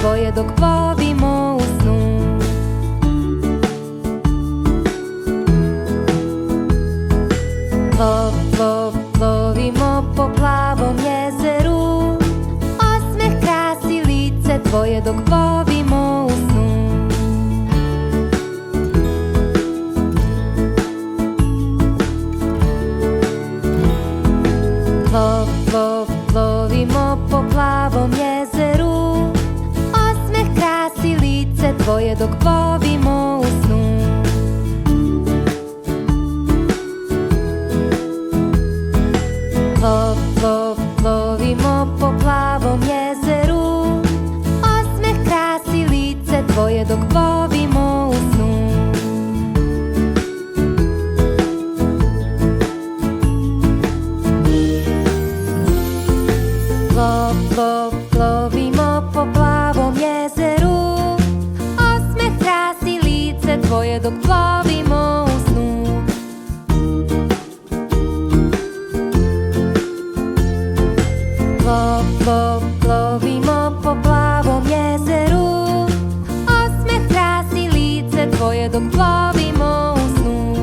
tvoje dok plovimo u snu. Plovimo po plavom jezeru, osmeh krasi lice tvoje dok plovimo u snu. Plovimo po plavom jezeru, osmeh krasi lice tvoje dok plovimo u snu. Plovimo po plavom jezeru, osmeh krasi lice tvoje dok plovimo u snu. Plovimo po plavom jezeru, osmeh krasi lice tvoje dok plovimo u snu. Plovimo po plavom jezeru, osmeh krasi lice tvoje dok plovimo u snu.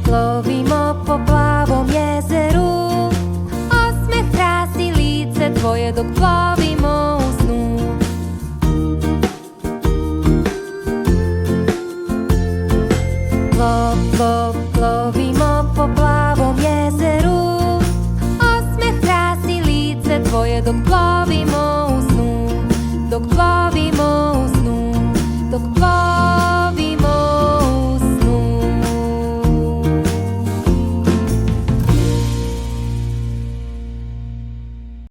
Plovimo po plavom jezeru, osmeh krasi lice tvoje dok plovimo u snu. Plovimo po plavom jezeru, osmeh krasi lice tvoje dok plovimo u snu. Dok plovimo u snu, dok plovimo